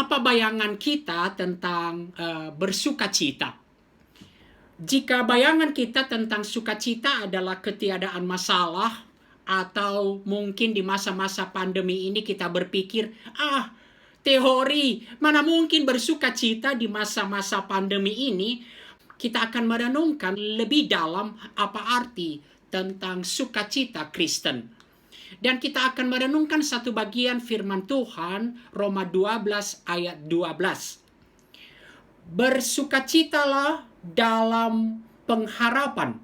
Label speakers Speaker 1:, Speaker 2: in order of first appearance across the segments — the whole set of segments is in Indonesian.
Speaker 1: Apa bayangan kita tentang bersukacita? Jika bayangan kita tentang sukacita adalah ketiadaan masalah, atau mungkin di masa-masa pandemi ini kita berpikir, teori, mana mungkin bersukacita di masa-masa pandemi ini, kita akan merenungkan lebih dalam apa arti tentang sukacita Kristen. Dan kita akan merenungkan satu bagian firman Tuhan, Roma 12 ayat 12. Bersukacitalah dalam pengharapan,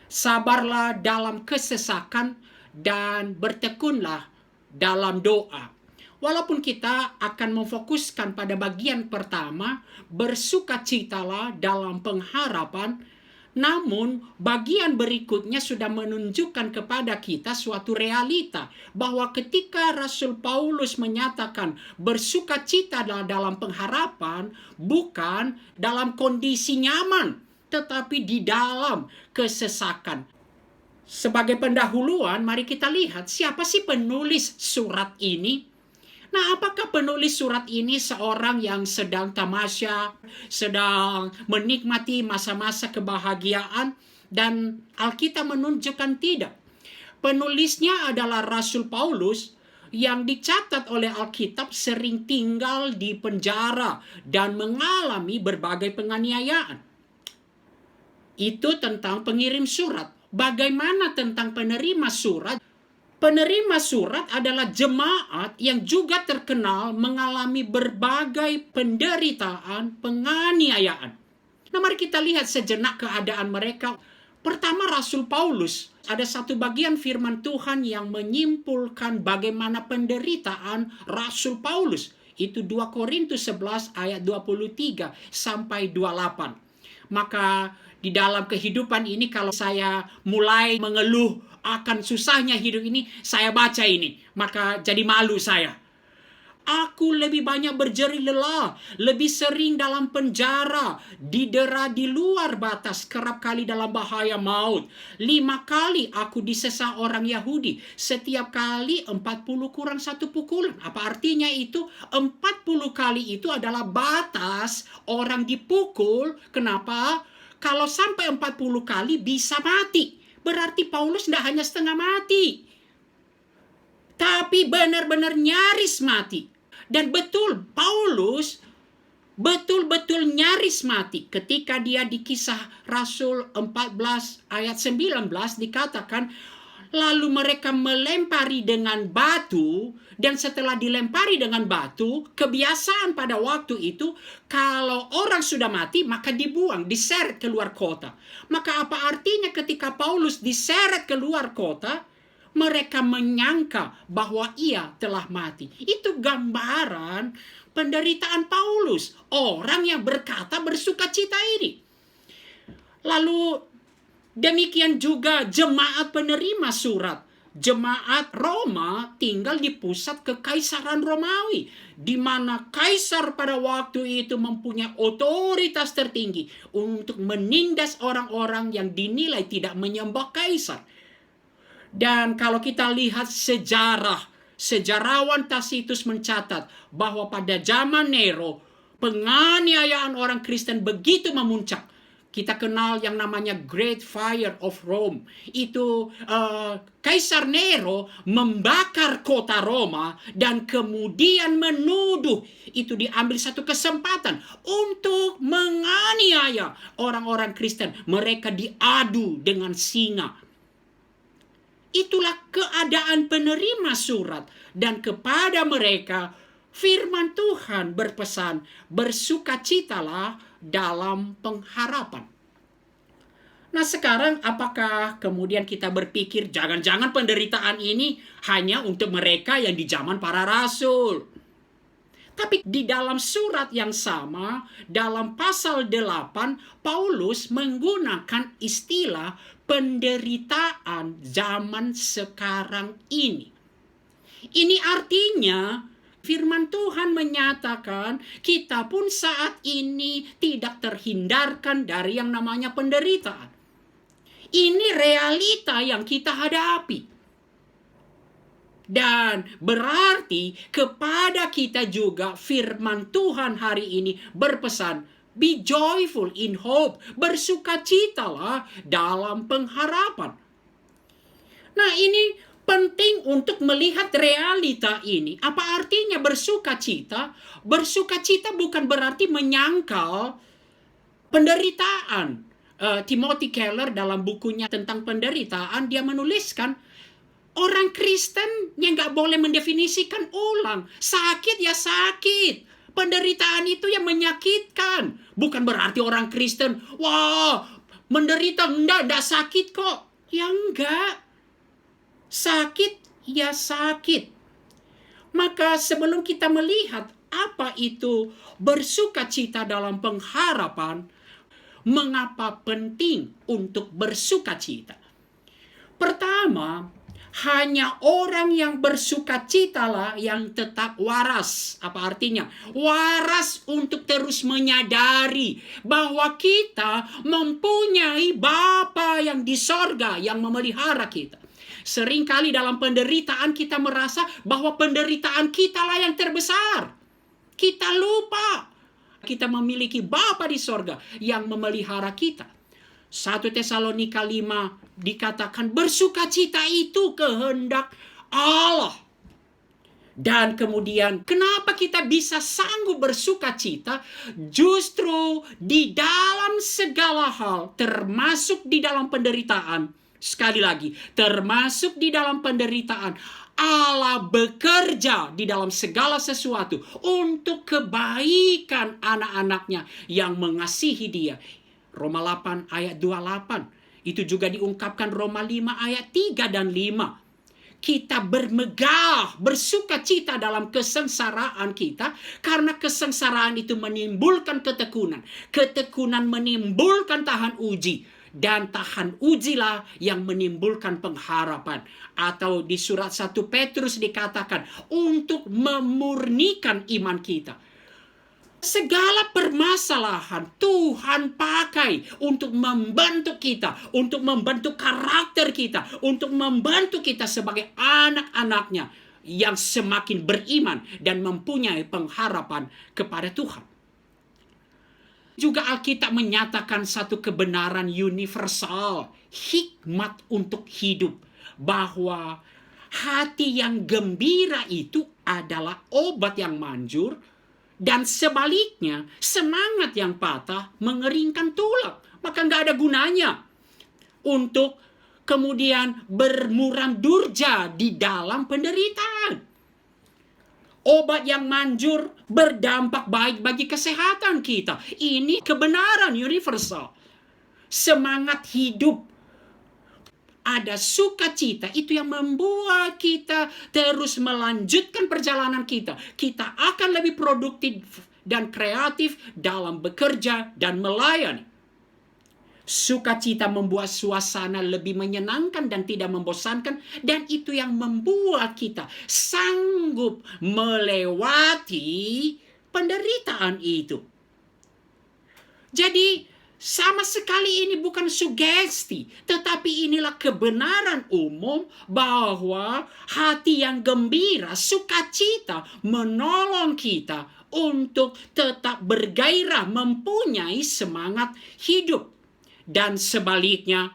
Speaker 1: sabarlah dalam kesesakan, dan bertekunlah dalam doa. Walaupun kita akan memfokuskan pada bagian pertama, bersukacitalah dalam pengharapan, namun bagian berikutnya sudah menunjukkan kepada kita suatu realita bahwa ketika Rasul Paulus menyatakan bersukacita dalam pengharapan, bukan dalam kondisi nyaman, tetapi di dalam kesesakan. Sebagai pendahuluan, mari kita lihat siapa sih penulis surat ini. Nah, apakah penulis surat ini seorang yang sedang tamasya, sedang menikmati masa-masa kebahagiaan? Dan Alkitab menunjukkan tidak. Penulisnya adalah Rasul Paulus yang dicatat oleh Alkitab sering tinggal di penjara dan mengalami berbagai penganiayaan. Itu tentang pengirim surat. Bagaimana tentang penerima surat? Penerima surat adalah jemaat yang juga terkenal mengalami berbagai penderitaan, penganiayaan. Nah, mari kita lihat sejenak keadaan mereka. Pertama, Rasul Paulus. Ada satu bagian firman Tuhan yang menyimpulkan bagaimana penderitaan Rasul Paulus. Itu 2 Korintus 11 ayat 23 sampai 28. Maka di dalam kehidupan ini kalau saya mulai mengeluh akan susahnya hidup ini, saya baca ini, maka jadi malu saya. Aku lebih banyak berjerih lelah, lebih sering dalam penjara, didera di luar batas, kerap kali dalam bahaya maut. 5 kali aku disesah orang Yahudi, setiap kali 40 kurang 1 pukulan. Apa artinya itu? 40 kali itu adalah batas orang dipukul. Kenapa? Kalau sampai 40 kali bisa mati. Berarti Paulus tidak hanya setengah mati, tapi benar-benar nyaris mati. Dan betul, Paulus betul-betul nyaris mati. Ketika dia di Kisah Rasul 14 ayat 19 dikatakan, lalu mereka melempari dengan batu, dan setelah dilempari dengan batu, kebiasaan pada waktu itu, kalau orang sudah mati, maka dibuang, diseret keluar kota. Maka apa artinya ketika Paulus diseret keluar kota, mereka menyangka bahwa ia telah mati. Itu gambaran penderitaan Paulus, orang yang berkata bersukacita ini. Lalu demikian juga jemaat penerima surat. Jemaat Roma tinggal di pusat kekaisaran Romawi, di mana kaisar pada waktu itu mempunyai otoritas tertinggi untuk menindas orang-orang yang dinilai tidak menyembah kaisar. Dan kalau kita lihat sejarah, sejarawan Tacitus mencatat bahwa pada zaman Nero, penganiayaan orang Kristen begitu memuncak. Kita kenal yang namanya Great Fire of Rome. Itu Kaisar Nero membakar kota Roma dan kemudian menuduh, itu diambil satu kesempatan untuk menganiaya orang-orang Kristen. Mereka diadu dengan singa. Itulah keadaan penerima surat. Dan kepada mereka firman Tuhan berpesan, bersukacitalah dalam pengharapan. Nah, sekarang apakah kemudian kita berpikir jangan-jangan penderitaan ini hanya untuk mereka yang di zaman para rasul? Tapi di dalam surat yang sama, dalam pasal 8, Paulus menggunakan istilah penderitaan zaman sekarang ini. Ini artinya firman Tuhan menyatakan kita pun saat ini tidak terhindarkan dari yang namanya penderitaan. Ini realita yang kita hadapi. Dan berarti kepada kita juga firman Tuhan hari ini berpesan, be joyful in hope. Bersukacitalah dalam pengharapan. Nah, ini penting untuk melihat realita ini. Apa artinya bersukacita? Bersukacita bukan berarti menyangkal penderitaan. Timothy Keller dalam bukunya tentang penderitaan, dia menuliskan, orang Kristen yang nggak boleh mendefinisikan ulang. Sakit ya sakit. Penderitaan itu yang menyakitkan. Bukan berarti orang Kristen, wah, menderita, enggak sakit kok. Ya enggak. Sakit ya sakit. Maka sebelum kita melihat apa itu bersukacita dalam pengharapan, mengapa penting untuk bersukacita? Pertama, hanya orang yang bersukacitalah yang tetap waras. Apa artinya? Waras untuk terus menyadari bahwa kita mempunyai Bapa yang di sorga yang memelihara kita. Seringkali dalam penderitaan kita merasa bahwa penderitaan kitalah yang terbesar. Kita lupa kita memiliki Bapa di sorga yang memelihara kita. 1 Tesalonika 5 dikatakan bersukacita itu kehendak Allah. Dan kemudian kenapa kita bisa sanggup bersukacita? Justru di dalam segala hal, termasuk di dalam penderitaan. Sekali lagi, termasuk di dalam penderitaan, Allah bekerja di dalam segala sesuatu untuk kebaikan anak-anaknya yang mengasihi Dia. Roma 8 ayat 28. Itu juga diungkapkan Roma 5 ayat 3 dan 5. Kita bermegah, bersukacita dalam kesengsaraan kita, karena kesengsaraan itu menimbulkan ketekunan. Ketekunan menimbulkan tahan uji, dan tahan ujilah yang menimbulkan pengharapan. Atau di surat 1 Petrus dikatakan untuk memurnikan iman kita. Segala permasalahan Tuhan pakai untuk membentuk kita, untuk membentuk karakter kita, untuk membantu kita sebagai anak-anaknya yang semakin beriman dan mempunyai pengharapan kepada Tuhan. Juga Alkitab menyatakan satu kebenaran universal, hikmat untuk hidup, bahwa hati yang gembira itu adalah obat yang manjur, dan sebaliknya semangat yang patah mengeringkan tulang. Maka nggak ada gunanya untuk kemudian bermuram durja di dalam penderitaan. Obat yang manjur berdampak baik bagi kesehatan kita. Ini kebenaran universal. Semangat hidup, ada sukacita, itu yang membuat kita terus melanjutkan perjalanan kita. Kita akan lebih produktif dan kreatif dalam bekerja dan melayani. Sukacita membuat suasana lebih menyenangkan dan tidak membosankan, dan itu yang membuat kita sanggup melewati penderitaan itu. Jadi sama sekali ini bukan sugesti, tetapi inilah kebenaran umum bahwa hati yang gembira, sukacita menolong kita untuk tetap bergairah, mempunyai semangat hidup. Dan sebaliknya,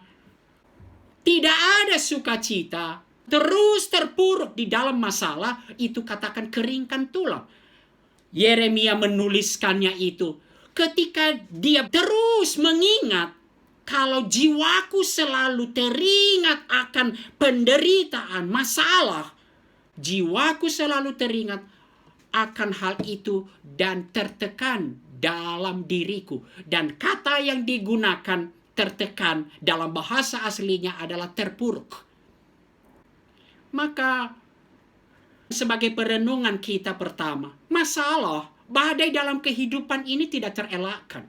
Speaker 1: tidak ada sukacita, terus terpuruk di dalam masalah, itu katakan keringkan tulang. Yeremia menuliskannya itu ketika dia terus mengingat, kalau jiwaku selalu teringat akan penderitaan, masalah, jiwaku selalu teringat akan hal itu dan tertekan dalam diriku. Dan kata yang digunakan tertekan dalam bahasa aslinya adalah terpuruk. Maka sebagai perenungan kita pertama, masalah, badai dalam kehidupan ini tidak terelakkan.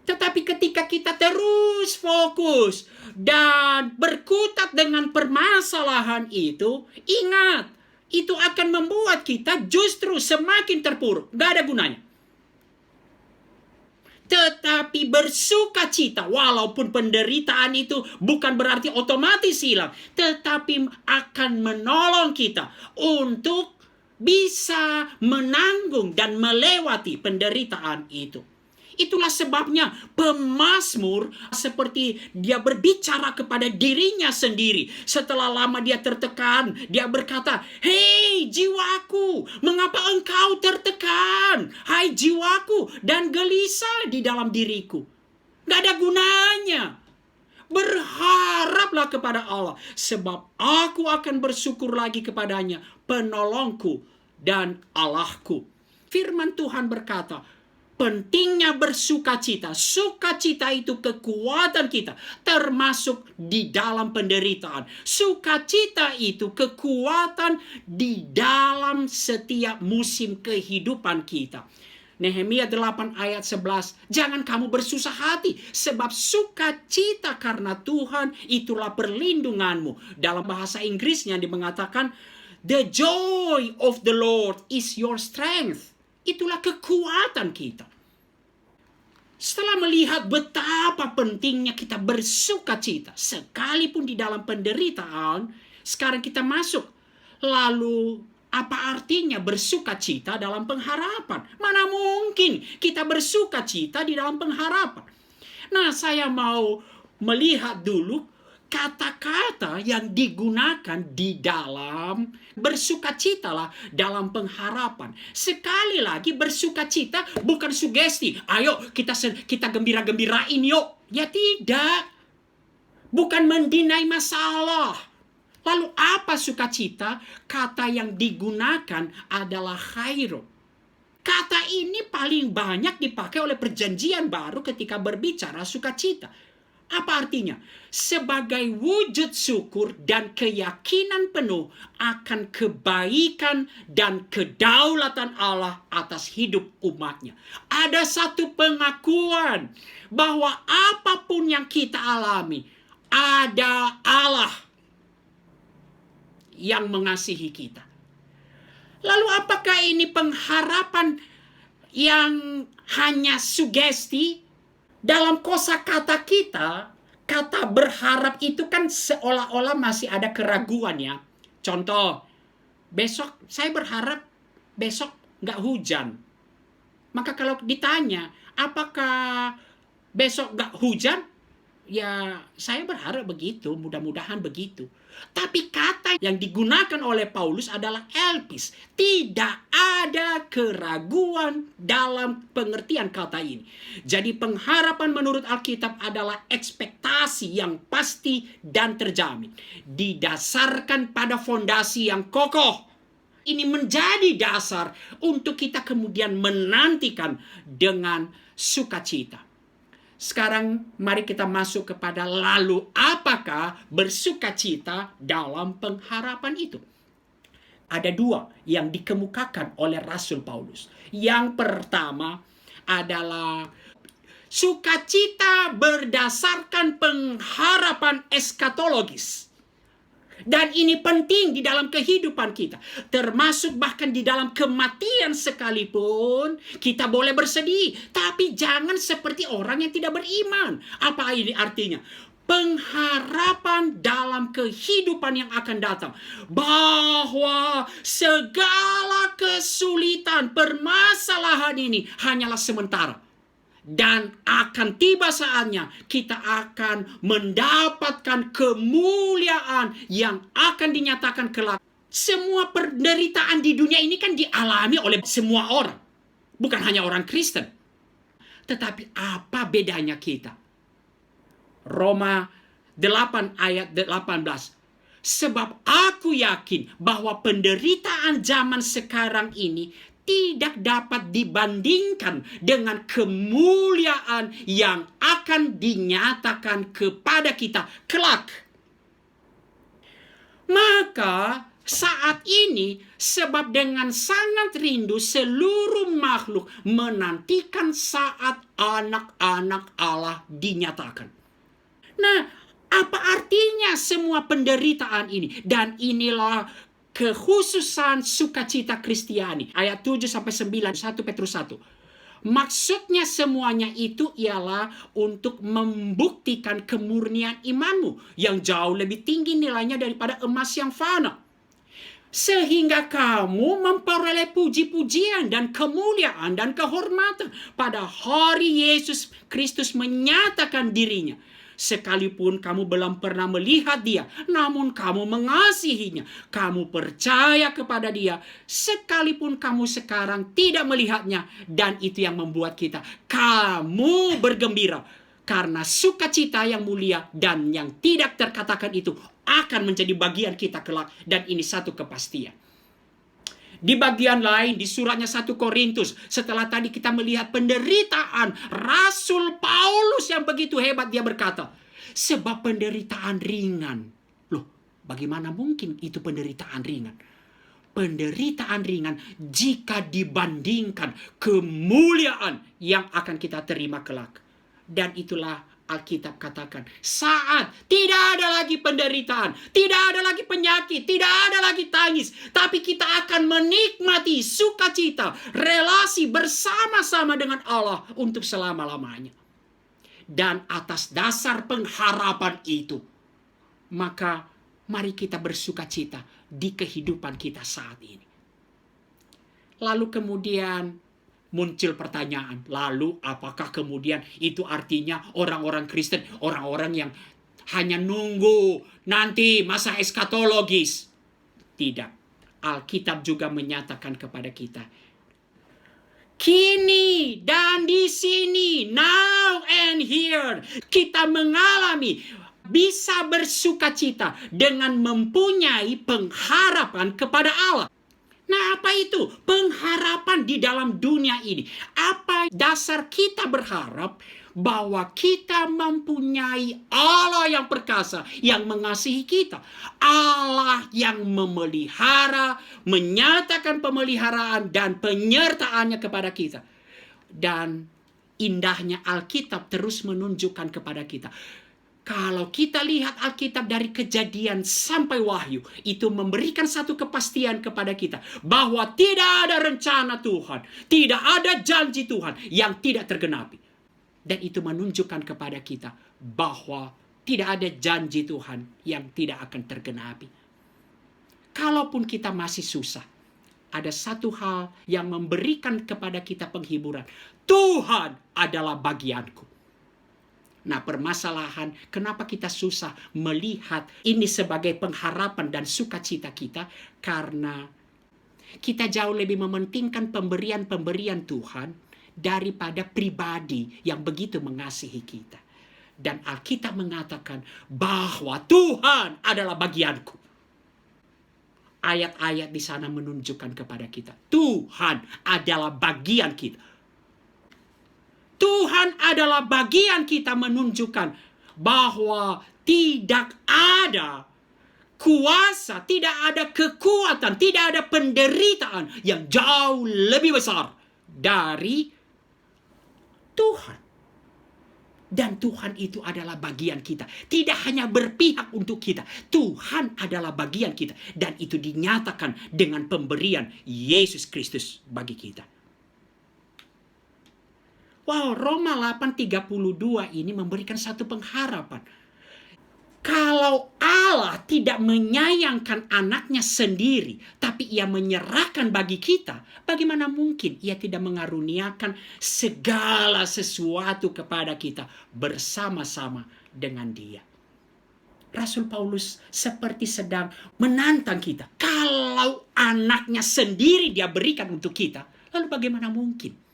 Speaker 1: Tetapi ketika kita terus fokus dan berkutat dengan permasalahan itu, ingat, itu akan membuat kita justru semakin terpuruk. Gak ada gunanya. tetapi bersukacita. Walaupun penderitaan itu bukan berarti otomatis hilang, tetapi akan menolong kita untuk bisa menanggung dan melewati penderitaan itu. Itulah sebabnya pemazmur seperti dia berbicara kepada dirinya sendiri. Setelah lama dia tertekan, dia berkata, "Hei jiwaku, mengapa engkau tertekan? Hai jiwaku, dan gelisah di dalam diriku." Gak ada gunanya. Berharaplah kepada Allah, sebab aku akan bersyukur lagi kepadanya, penolongku dan Allahku. Firman Tuhan berkata, pentingnya bersukacita. Sukacita itu kekuatan kita, termasuk di dalam penderitaan. Sukacita itu kekuatan di dalam setiap musim kehidupan kita. Nehemia 8 ayat 11. Jangan kamu bersusah hati, sebab sukacita karena Tuhan itulah perlindunganmu. Dalam bahasa Inggrisnya dia mengatakan, the joy of the Lord is your strength. Itulah kekuatan kita. Setelah melihat betapa pentingnya kita bersukacita, sekalipun di dalam penderitaan, sekarang kita masuk. Lalu, apa artinya bersukacita dalam pengharapan? Mana mungkin kita bersukacita di dalam pengharapan? Nah, saya mau melihat dulu kata-kata yang digunakan di dalam bersukacitalah dalam pengharapan. Sekali lagi, bersukacita bukan sugesti. Ayo kita gembira-gembirain yuk. Ya tidak. Bukan mendinai masalah. Lalu apa sukacita? Kata yang digunakan adalah khairo. Kata ini paling banyak dipakai oleh Perjanjian Baru ketika berbicara sukacita. Apa artinya? Sebagai wujud syukur dan keyakinan penuh akan kebaikan dan kedaulatan Allah atas hidup umatnya. Ada satu pengakuan bahwa apapun yang kita alami, ada Allah yang mengasihi kita. Lalu apakah ini pengharapan yang hanya sugesti? Dalam kosakata kita, kata berharap itu kan seolah-olah masih ada keraguan ya. Contoh, besok saya berharap besok nggak hujan. Maka kalau ditanya, apakah besok nggak hujan? Ya, saya berharap begitu, mudah-mudahan begitu. Tapi kata yang digunakan oleh Paulus adalah elpis. Tidak ada keraguan dalam pengertian kata ini. Jadi pengharapan menurut Alkitab adalah ekspektasi yang pasti dan terjamin. Didasarkan pada fondasi yang kokoh. Ini menjadi dasar untuk kita kemudian menantikan dengan sukacita. Sekarang mari kita masuk kepada lalu apakah bersukacita dalam pengharapan itu. Ada dua yang dikemukakan oleh Rasul Paulus. Yang pertama adalah sukacita berdasarkan pengharapan eskatologis. Dan ini penting di dalam kehidupan kita. Termasuk bahkan di dalam kematian sekalipun kita boleh bersedih. Tapi jangan seperti orang yang tidak beriman. Apa ini artinya? Pengharapan dalam kehidupan yang akan datang. Bahwa segala kesulitan, permasalahan ini hanyalah sementara. Dan akan tiba saatnya kita akan mendapatkan kemuliaan yang akan dinyatakan kelak. Semua penderitaan di dunia ini kan dialami oleh semua orang. Bukan hanya orang Kristen. Tetapi apa bedanya kita? Roma 8 ayat 18. Sebab aku yakin bahwa penderitaan zaman sekarang ini tidak dapat dibandingkan dengan kemuliaan yang akan dinyatakan kepada kita kelak. Maka saat ini, sebab dengan sangat rindu seluruh makhluk menantikan saat anak-anak Allah dinyatakan. Nah, apa artinya semua penderitaan ini? Dan inilah kekhususan sukacita Kristiani. Ayat 7-9, 1 Petrus 1. Maksudnya semuanya itu ialah untuk membuktikan kemurnian imanmu yang jauh lebih tinggi nilainya daripada emas yang fana. Sehingga kamu memperoleh puji-pujian dan kemuliaan dan kehormatan pada hari Yesus Kristus menyatakan dirinya. Sekalipun kamu belum pernah melihat dia, namun kamu mengasihinya. Kamu percaya kepada dia, sekalipun kamu sekarang tidak melihatnya. Dan itu yang membuat kamu bergembira. Karena sukacita yang mulia dan yang tidak terkatakan itu akan menjadi bagian kita kelak. Dan ini satu kepastian. Di bagian lain, di suratnya 1 Korintus, setelah tadi kita melihat penderitaan Rasul Paulus yang begitu hebat, dia berkata, sebab penderitaan ringan. Loh, bagaimana mungkin itu penderitaan ringan? Penderitaan ringan jika dibandingkan kemuliaan yang akan kita terima kelak. Dan itulah Alkitab katakan, saat tidak ada lagi penderitaan, tidak ada lagi penyakit, tidak ada lagi tangis, tapi kita akan menikmati sukacita, relasi bersama-sama dengan Allah untuk selama-lamanya. Dan atas dasar pengharapan itu, maka mari kita bersukacita di kehidupan kita saat ini. Lalu kemudian muncul pertanyaan, lalu apakah kemudian itu artinya orang-orang Kristen, orang-orang yang hanya nunggu nanti masa eskatologis? Tidak. Alkitab juga menyatakan kepada kita, kini dan di sini, now and here, kita mengalami bisa bersukacita dengan mempunyai pengharapan kepada Allah. Nah, apa itu pengharapan di dalam dunia ini? Apa dasar kita berharap bahwa kita mempunyai Allah yang perkasa, yang mengasihi kita, Allah yang memelihara, menyatakan pemeliharaan dan penyertaannya kepada kita. Dan indahnya Alkitab terus menunjukkan kepada kita, kalau kita lihat Alkitab dari Kejadian sampai Wahyu, itu memberikan satu kepastian kepada kita bahwa tidak ada rencana Tuhan, tidak ada janji Tuhan yang tidak tergenapi. Dan itu menunjukkan kepada kita bahwa tidak ada janji Tuhan yang tidak akan tergenapi. Kalaupun kita masih susah, ada satu hal yang memberikan kepada kita penghiburan. Tuhan adalah bagianku. Nah, permasalahan kenapa kita susah melihat ini sebagai pengharapan dan sukacita kita, karena kita jauh lebih mementingkan pemberian-pemberian Tuhan daripada pribadi yang begitu mengasihi kita. Dan Alkitab mengatakan bahwa Tuhan adalah bagianku. Ayat-ayat di sana menunjukkan kepada kita, Tuhan adalah bagian kita. Tuhan adalah bagian kita, menunjukkan bahwa tidak ada kuasa, tidak ada kekuatan, tidak ada penderitaan yang jauh lebih besar dari Tuhan. Dan Tuhan itu adalah bagian kita. Tidak hanya berpihak untuk kita, Tuhan adalah bagian kita. Dan itu dinyatakan dengan pemberian Yesus Kristus bagi kita. Wow, Roma 8:32 ini memberikan satu pengharapan. Kalau Allah tidak menyayangkan anaknya sendiri, tapi ia menyerahkan bagi kita, bagaimana mungkin ia tidak mengaruniakan segala sesuatu kepada kita bersama-sama dengan dia? Rasul Paulus seperti sedang menantang kita. Kalau anaknya sendiri dia berikan untuk kita, lalu bagaimana mungkin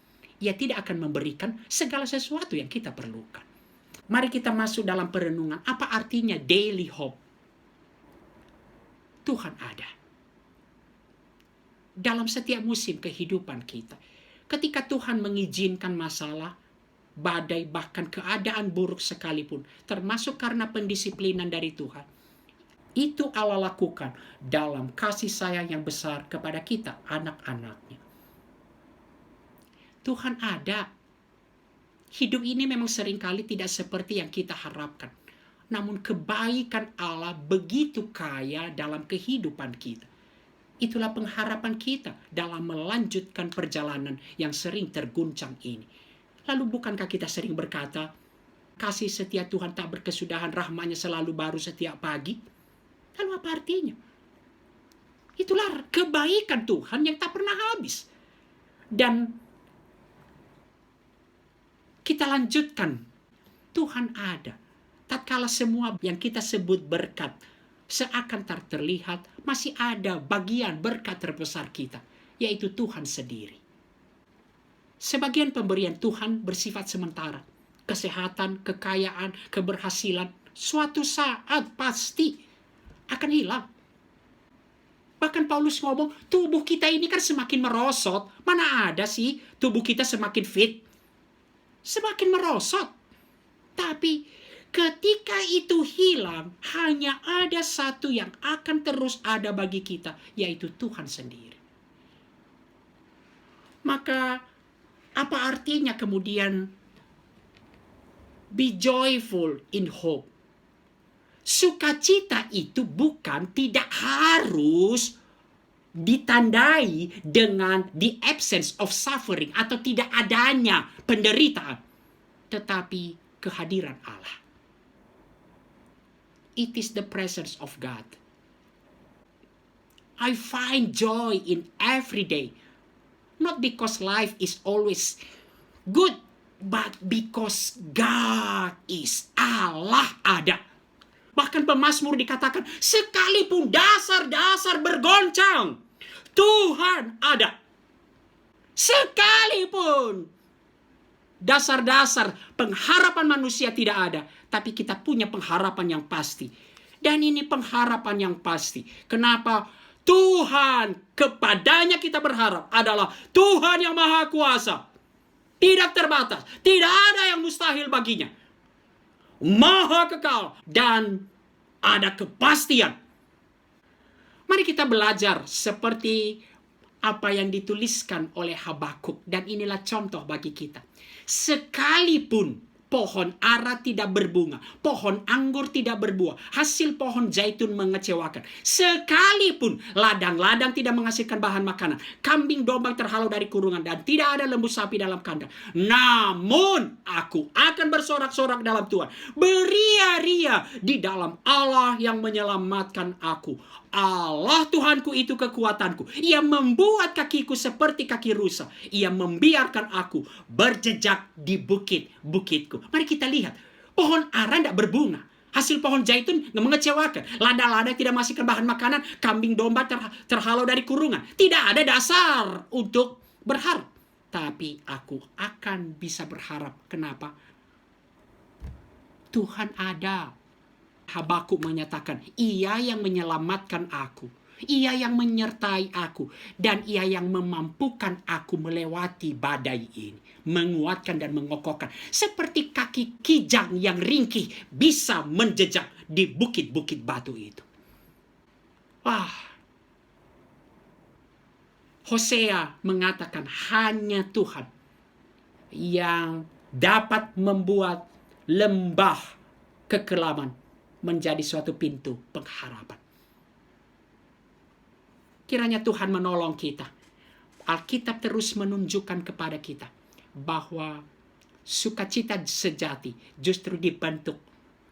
Speaker 1: ia tidak akan memberikan segala sesuatu yang kita perlukan? Mari kita masuk dalam perenungan. Apa artinya daily hope? Tuhan ada dalam setiap musim kehidupan kita. Ketika Tuhan mengizinkan masalah, badai, bahkan keadaan buruk sekalipun, termasuk karena pendisiplinan dari Tuhan, itu Allah lakukan dalam kasih sayang yang besar kepada kita, anak-anaknya. Tuhan ada. Hidup ini memang seringkali tidak seperti yang kita harapkan. Namun kebaikan Allah begitu kaya dalam kehidupan kita. Itulah pengharapan kita dalam melanjutkan perjalanan yang sering terguncang ini. Lalu bukankah kita sering berkata, kasih setia Tuhan tak berkesudahan, rahmat-Nya selalu baru setiap pagi? Lalu apa artinya? Itulah kebaikan Tuhan yang tak pernah habis. Dan kita lanjutkan, Tuhan ada. Tatkala semua yang kita sebut berkat seakan tak terlihat, masih ada bagian berkat terbesar kita, yaitu Tuhan sendiri. Sebagian pemberian Tuhan bersifat sementara. Kesehatan, kekayaan, keberhasilan, suatu saat pasti akan hilang. Bahkan Paulus ngomong, tubuh kita ini kan semakin merosot. Mana ada sih tubuh kita semakin fit? Semakin merosot. Tapi ketika itu hilang, hanya ada satu yang akan terus ada bagi kita, yaitu Tuhan sendiri. Maka apa artinya kemudian be joyful in hope? Sukacita itu bukan, tidak harus ditandai dengan the absence of suffering atau tidak adanya penderitaan, tetapi kehadiran Allah. It is the presence of God. I find joy in every day, not because life is always good, but because God is, Allah ada. Bahkan pemazmur dikatakan, sekalipun dasar-dasar bergoncang, Tuhan ada. Sekalipun dasar-dasar pengharapan manusia tidak ada, tapi kita punya pengharapan yang pasti. Dan ini pengharapan yang pasti. Kenapa? Tuhan, kepadanya kita berharap adalah Tuhan yang Maha Kuasa. Tidak terbatas, tidak ada yang mustahil baginya. Maha kekal dan ada kepastian. Mari kita belajar seperti apa yang dituliskan oleh Habakuk, dan inilah contoh bagi kita. Sekalipun pohon ara tidak berbunga, pohon anggur tidak berbuah, hasil pohon zaitun mengecewakan, sekalipun ladang-ladang tidak menghasilkan bahan makanan, kambing domba terhalau dari kurungan, dan tidak ada lembu sapi dalam kandang, namun aku akan bersorak-sorak dalam Tuhan, beria-ria di dalam Allah yang menyelamatkan aku. Allah Tuhanku itu kekuatanku. Ia membuat kakiku seperti kaki rusa. Ia membiarkan aku berjejak di bukit-bukitku. Mari kita lihat. Pohon ara tidak berbunga. Hasil pohon zaitun mengecewakan. Ladang-ladang tidak menghasilkan bahan makanan. Kambing domba terhalau dari kurungan. Tidak ada dasar untuk berharap. Tapi aku akan bisa berharap. Kenapa? Tuhan ada. Habakuk menyatakan, Ia yang menyelamatkan aku, Ia yang menyertai aku, dan Ia yang memampukan aku melewati badai ini, menguatkan dan mengokohkan, seperti kaki kijang yang ringkih bisa menjejak di bukit-bukit batu itu. Wah, Hosea mengatakan hanya Tuhan yang dapat membuat lembah kekelaman menjadi suatu pintu pengharapan. Kiranya Tuhan menolong kita. Alkitab terus menunjukkan kepada kita bahwa sukacita sejati justru dibentuk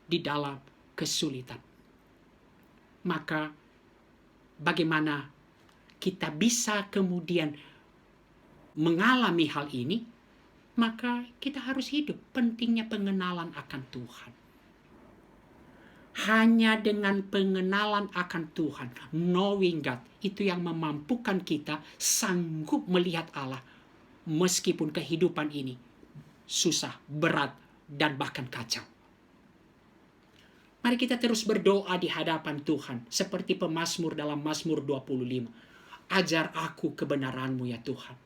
Speaker 1: di dalam kesulitan. Maka bagaimana kita bisa kemudian mengalami hal ini? Maka kita harus hidup. Pentingnya pengenalan akan Tuhan. Hanya dengan pengenalan akan Tuhan, knowing God, itu yang memampukan kita sanggup melihat Allah meskipun kehidupan ini susah, berat, dan bahkan kacau. Mari kita terus berdoa di hadapan Tuhan seperti pemazmur dalam Mazmur 25. Ajar aku kebenaran-Mu ya Tuhan.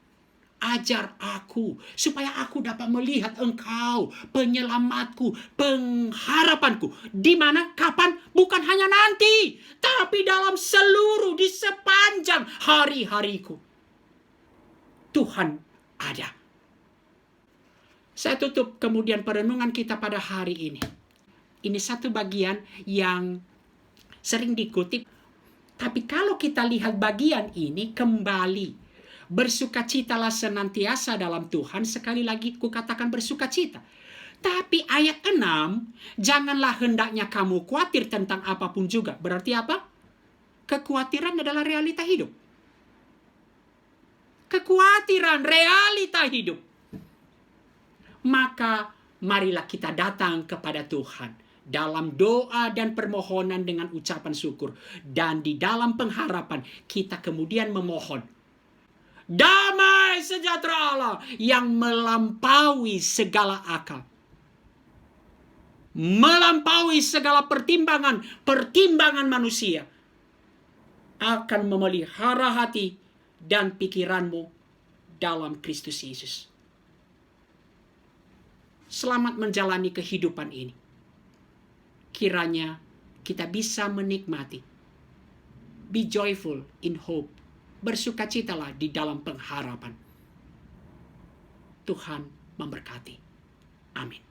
Speaker 1: Ajar aku supaya aku dapat melihat Engkau, penyelamatku, pengharapanku. Di mana, kapan? Bukan hanya nanti, tapi dalam seluruh, di sepanjang hari-hariku. Tuhan ada. Saya tutup kemudian perenungan kita pada hari ini. Ini satu bagian yang sering dikutip. Tapi kalau kita lihat bagian ini kembali, bersukacitalah senantiasa dalam Tuhan. Sekali lagi kukatakan bersukacita. Tapi ayat 6, janganlah hendaknya kamu khawatir tentang apapun juga. Berarti apa? Kekhawatiran adalah realita hidup. Kekhawatiran realita hidup. Maka marilah kita datang kepada Tuhan dalam doa dan permohonan dengan ucapan syukur. Dan di dalam pengharapan kita kemudian memohon damai sejahtera Allah yang melampaui segala akal, melampaui segala pertimbangan manusia, akan memelihara hati dan pikiranmu dalam Kristus Yesus. Selamat menjalani kehidupan ini. Kiranya kita bisa menikmati. Be joyful in hope. Bersukacitalah di dalam pengharapan. Tuhan memberkati. Amin.